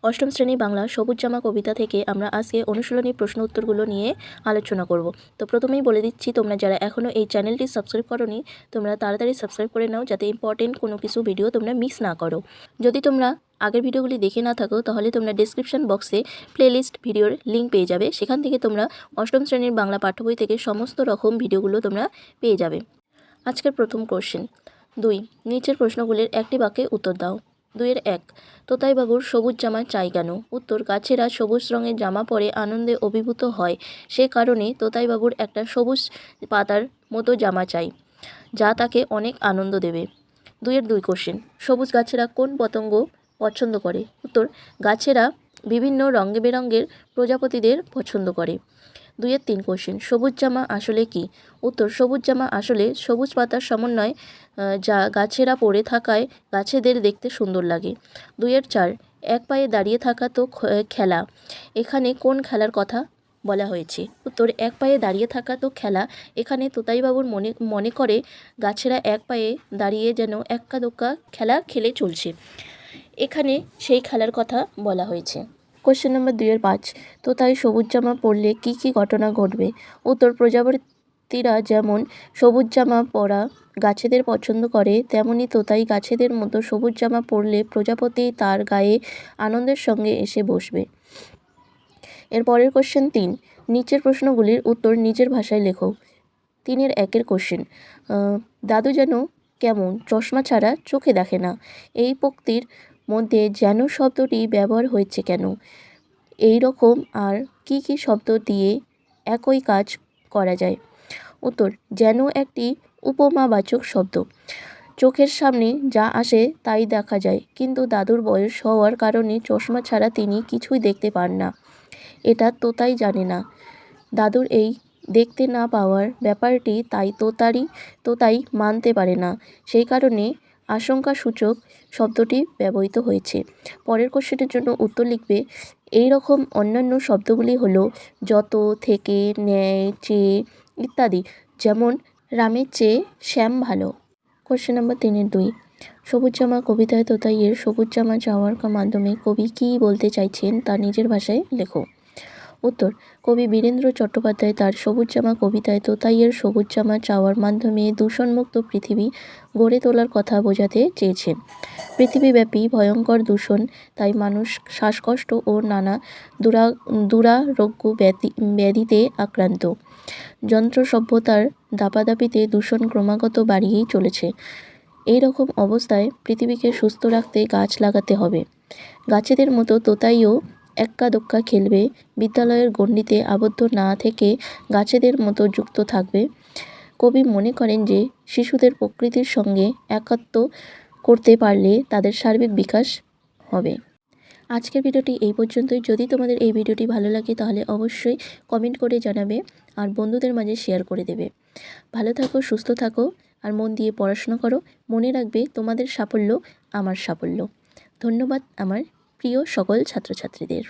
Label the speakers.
Speaker 1: অষ্টম শ্রেণী বাংলা সবুজ জামা কবিতা থেকে আমরা আজকে অনুশীলনী প্রশ্ন উত্তরগুলো নিয়ে আলোচনা করব। তো প্রথমেই বলে দিচ্ছি, তোমরা যারা এখনও এই চ্যানেলটি সাবস্ক্রাইব করোনি তোমরা তাড়াতাড়ি সাবস্ক্রাইব করে নাও, যাতে ইম্পর্টেন্ট কোনো কিছু ভিডিও তোমরা মিস না করো। যদি তোমরা আগের ভিডিওগুলি দেখে না থাকো তাহলে তোমরা ডেসক্রিপশন বক্সে প্লেলিস্ট ভিডিওর লিঙ্ক পেয়ে যাবে, সেখান থেকে তোমরা অষ্টম শ্রেণীর বাংলা পাঠ্য বই থেকে সমস্ত রকম ভিডিওগুলো তোমরা পেয়ে যাবে। আজকের প্রথম কোশ্চেন 2, নিচের প্রশ্নগুলির একটি বাক্যে উত্তর দাও। 2-1, তোতাইবাবুর সবুজ জামা চাই কেন? উত্তর, গাছেরা সবুজ রঙের জামা পরে আনন্দে অভিভূত হয়, সে কারণে তোতাইবাবুর একটা সবুজ পাতার মতো জামা চাই, যা তাকে অনেক আনন্দ দেবে। 2-2 কোশ্চেন, সবুজ গাছেরা কোন পতঙ্গ পছন্দ করে? উত্তর, গাছেরা বিভিন্ন রঙে বেরঙের প্রজাপতিদের পছন্দ করে। 2-3 কোশ্চেন, সবুজ জামা আসলে কি? উত্তর, সবুজ জামা আসলে সবুজ পাতার সমন্বয়, যা গাছেরা পরে থাকায় গাছেদের দেখতে সুন্দর লাগে। 2-4, এক পায়ে দাঁড়িয়ে থাকা তো খেলা, এখানে কোন খেলার কথা বলা হয়েছে? উত্তর, এক পায়ে দাঁড়িয়ে থাকা তো খেলা এখানে তোতাইবাবুর মনে করে গাছেরা এক পায়ে দাঁড়িয়ে যেন এক্কা দোক্কা খেলা খেলে চলছে, এখানে সেই খেলার কথা বলা হয়েছে। কোশ্চেন নম্বর 2-5, তোতাই সবুজ জামা পরলে কি কি ঘটনা ঘটবে? উত্তর, প্রজাপতিরা যেমন সবুজ জামা পরা গাছেদের পছন্দ করে, তেমনি তোতাই গাছেদের মতো সবুজ জামা পরলে প্রজাপতি তার গায়ে আনন্দের সঙ্গে এসে বসবে। এর পরের কোশ্চেন 3, নিচের প্রশ্নগুলির উত্তর নিজের ভাষায় লেখো। 3-1 কোশ্চেন, দাদু যেন কেমন, চশমা ছাড়া চোখে দেখে না, এই পক্তির মধ্যে যেন শব্দটি ব্যবহার হয়েছে কেন? এই রকম আর কি কি শব্দ দিয়ে একই কাজ করা যায়? উত্তর, যেন একটি উপমাবাচক শব্দ। চোখের সামনে যা আসে তাই দেখা যায়, কিন্তু দাদুর বয়স হওয়ার কারণে চশমা ছাড়া তিনি কিছুই দেখতে পান না, এটা তোতাই জানে না। দাদুর এই দেখতে না পাওয়ার ব্যাপারটি তাই তোতাই মানতে পারে না, সেই কারণে আশঙ্কাসূচক শব্দটি ব্যবহৃত হয়েছে। পরের কোশ্চেনের জন্য উত্তর লিখবে। এই রকম অন্যান্য শব্দগুলি হলো যত, থেকে, ন্যায়, চেয়ে ইত্যাদি, যেমন রামের চেয়ে শ্যাম ভালো। কোশ্চেন নম্বর 3-2, সবুজ জামা কবিতায় তোতাইয়ের সবুজ জামা চাওয়ার মাধ্যমে কবি কী বলতে চাইছেন তা নিজের ভাষায় লেখো। উত্তর, কবি বীরেন্দ্র চট্টোপাধ্যায় তার সবুজ জামা কবিতায় তোতাইয়ের সবুজ জামা চাওয়ার মাধ্যমে দূষণমুক্ত পৃথিবী গড়ে তোলার কথা বোঝাতে চেয়েছেন। পৃথিবীব্যাপী ভয়ঙ্কর দূষণ, তাই মানুষ শ্বাসকষ্ট ও নানা দুরারোগ্য ব্যাধিতে আক্রান্ত। যন্ত্র সভ্যতার দাপাদাপিতে দূষণ ক্রমাগত বাড়িয়েই চলেছে। এই রকম অবস্থায় পৃথিবীকে সুস্থ রাখতে গাছ লাগাতে হবে। গাছেদের মতো তোতাইও এক্কা দোক্কা খেলবে, বিদ্যালয়ের গণ্ডিতে আবদ্ধ না থেকে গাছেদের মতো যুক্ত থাকবে। কবি মনে করেন যে শিশুদের প্রকৃতির সঙ্গে একাত্ম করতে পারলে তাদের সার্বিক বিকাশ হবে। আজকের ভিডিওটি এই পর্যন্তই। যদি তোমাদের এই ভিডিওটি ভালো লাগে তাহলে অবশ্যই কমেন্ট করে জানাবে আর বন্ধুদের মাঝে শেয়ার করে দেবে। ভালো থাকো, সুস্থ থাকো আর মন দিয়ে পড়াশোনা করো। মনে রাখবে, তোমাদের সাফল্য আমার সাফল্য। ধন্যবাদ আমার প্রিয় সকল ছাত্রছাত্রীদের।